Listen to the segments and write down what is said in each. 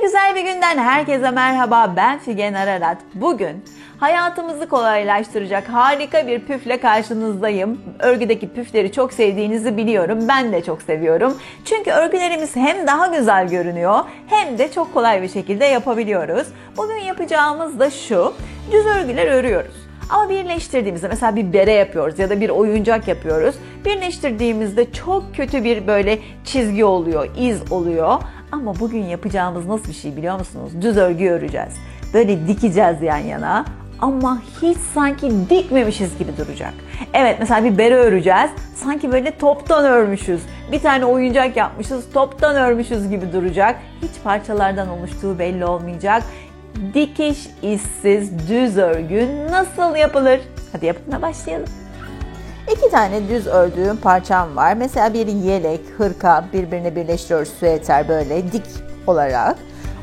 Güzel bir günden herkese merhaba. Ben Figen Ararat. Bugün hayatımızı kolaylaştıracak harika bir püfle karşınızdayım. Örgüdeki püfleri çok sevdiğinizi biliyorum. Ben de çok seviyorum. Çünkü örgülerimiz hem daha güzel görünüyor hem de çok kolay bir şekilde yapabiliyoruz. Bugün yapacağımız da şu. Düz örgüler örüyoruz. Ama birleştirdiğimizde mesela bir bere yapıyoruz ya da bir oyuncak yapıyoruz. Birleştirdiğimizde çok kötü bir böyle çizgi oluyor, iz oluyor. Ama bugün yapacağımız nasıl bir şey biliyor musunuz? Düz örgü öreceğiz. Böyle dikeceğiz yan yana ama hiç sanki dikmemişiz gibi duracak. Evet, mesela bir bere öreceğiz. Sanki böyle toptan örmüşüz. Bir tane oyuncak yapmışız, toptan örmüşüz gibi duracak. Hiç parçalardan oluştuğu belli olmayacak. Dikiş izsiz düz örgü nasıl yapılır? Hadi yapımına başlayalım. 2 tane düz ördüğüm parçam var. Mesela bir yelek, hırka birbirine birleştiriyoruz. Süeter böyle dik olarak.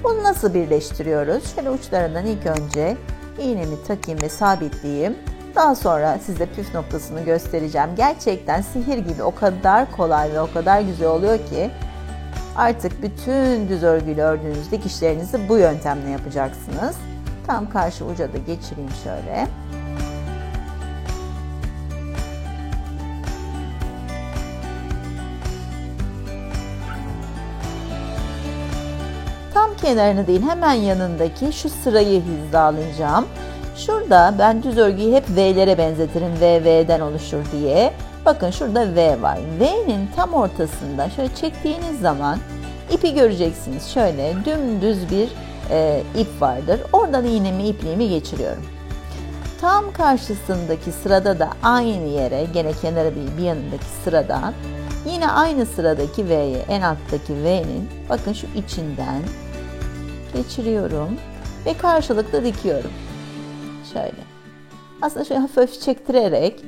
Onu nasıl birleştiriyoruz? Şöyle uçlarından ilk önce iğnemi takayım ve sabitleyeyim. Daha sonra size püf noktasını göstereceğim. Gerçekten sihir gibi o kadar kolay ve o kadar güzel oluyor ki artık bütün düz örgüyle ördüğünüz dikişlerinizi bu yöntemle yapacaksınız. Tam karşı uca da geçireyim şöyle. Tam kenarını değil, hemen yanındaki şu sırayı hizalayacağım. Şurada ben düz örgüyü hep V'lere benzetirim. V'den oluşur diye. Bakın şurada V var. V'nin tam ortasında şöyle çektiğiniz zaman ipi göreceksiniz. Şöyle dümdüz bir ip vardır. Oradan iğnemi, ipliğimi geçiriyorum. Tam karşısındaki sırada da aynı yere, gene kenara değil bir yanındaki sıradan yine aynı sıradaki V'ye, en alttaki V'nin bakın şu içinden geçiriyorum ve karşılıklı dikiyorum. Şöyle. Aslında şöyle hafif çektirerek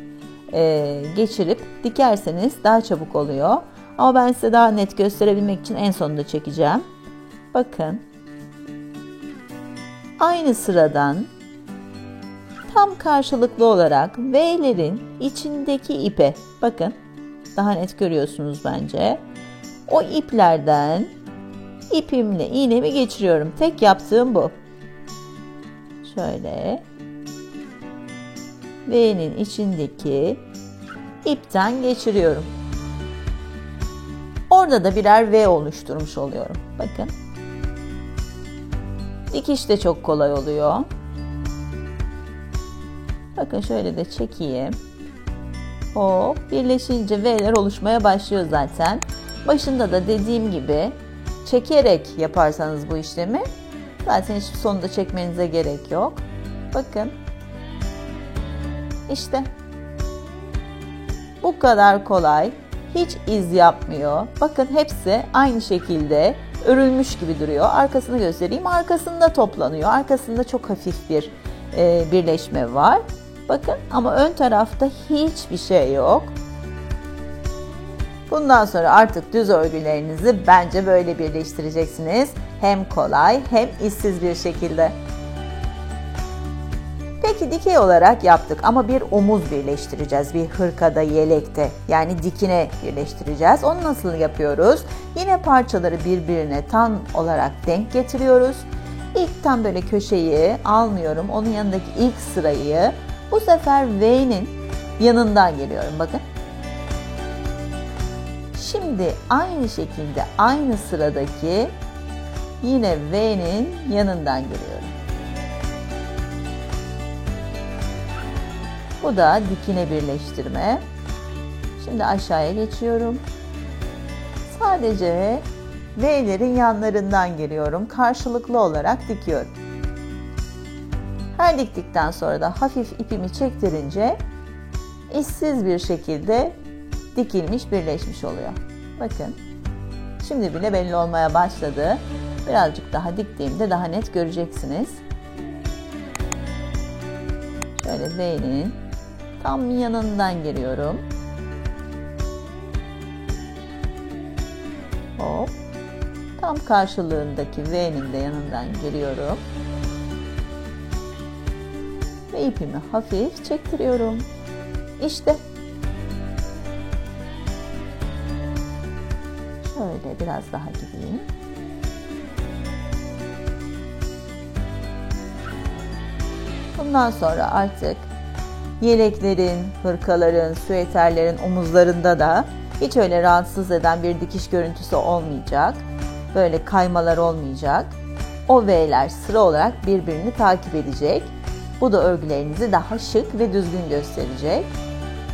geçirip dikerseniz daha çabuk oluyor. Ama ben size daha net gösterebilmek için en sonunda çekeceğim. Bakın. Aynı sıradan tam karşılıklı olarak V'lerin içindeki ipe, bakın daha net görüyorsunuz bence. O iplerden ipimle iğnemi geçiriyorum. Tek yaptığım bu. Şöyle. V'nin içindeki ipten geçiriyorum. Orada da birer V oluşturmuş oluyorum. Bakın. Dikiş de çok kolay oluyor. Bakın şöyle de çekeyim. Hop, birleşince V'ler oluşmaya başlıyor zaten. Başında da dediğim gibi çekerek yaparsanız bu işlemi zaten hiç sonunda çekmenize gerek yok. Bakın. İşte. Bu kadar kolay. Hiç iz yapmıyor. Bakın hepsi aynı şekilde örülmüş gibi duruyor. Arkasını göstereyim. Arkasında toplanıyor. Arkasında çok hafif bir birleşme var. Bakın ama ön tarafta hiçbir şey yok. Bundan sonra artık düz örgülerinizi bence böyle birleştireceksiniz. Hem kolay hem izsiz bir şekilde. Peki dikey olarak yaptık ama bir omuz birleştireceğiz. Bir hırkada, yelekte yani dikine birleştireceğiz. Onu nasıl yapıyoruz? Yine parçaları birbirine tam olarak denk getiriyoruz. İlk tam böyle köşeyi almıyorum. Onun yanındaki ilk sırayı bu sefer V'nin yanından geliyorum. Bakın. Şimdi aynı şekilde aynı sıradaki yine V'nin yanından geliyorum. Bu da dikine birleştirme. Şimdi aşağıya geçiyorum. Sadece V'lerin yanlarından geliyorum. Karşılıklı olarak dikiyorum. Her diktikten sonra da hafif ipimi çektirince izsiz bir şekilde dikilmiş, birleşmiş oluyor. Bakın. Şimdi bile belli olmaya başladı. Birazcık daha diktiğimde daha net göreceksiniz. Şöyle V'nin tam yanından geliyorum. Hop. Tam karşılığındaki V'nin de yanından geliyorum. Ve ipimi hafif çektiriyorum. İşte. Şöyle biraz daha gideyim. Bundan sonra artık yeleklerin, hırkaların, süeterlerin omuzlarında da hiç öyle rahatsız eden bir dikiş görüntüsü olmayacak. Böyle kaymalar olmayacak. O V'ler sıra olarak birbirini takip edecek. Bu da örgülerinizi daha şık ve düzgün gösterecek.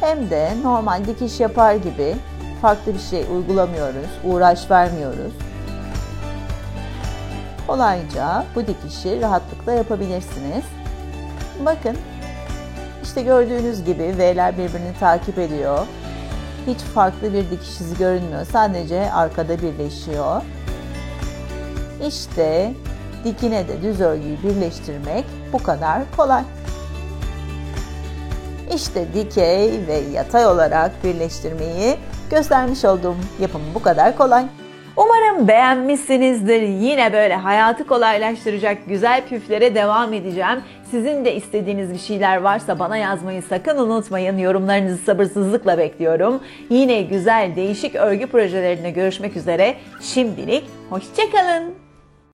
Hem de normal dikiş yapar gibi farklı bir şey uygulamıyoruz, uğraş vermiyoruz. Kolayca bu dikişi rahatlıkla yapabilirsiniz. Bakın, işte gördüğünüz gibi V'ler birbirini takip ediyor. Hiç farklı bir dikiş izi görünmüyor. Sadece arkada birleşiyor. İşte dikine de düz örgüyü birleştirmek bu kadar kolay. İşte dikey ve yatay olarak birleştirmeyi göstermiş oldum. Yapımı bu kadar kolay. Umarım beğenmişsinizdir. Yine böyle hayatı kolaylaştıracak güzel püflere devam edeceğim. Sizin de istediğiniz bir şeyler varsa bana yazmayı sakın unutmayın. Yorumlarınızı sabırsızlıkla bekliyorum. Yine güzel değişik örgü projelerinde görüşmek üzere. Şimdilik hoşça kalın.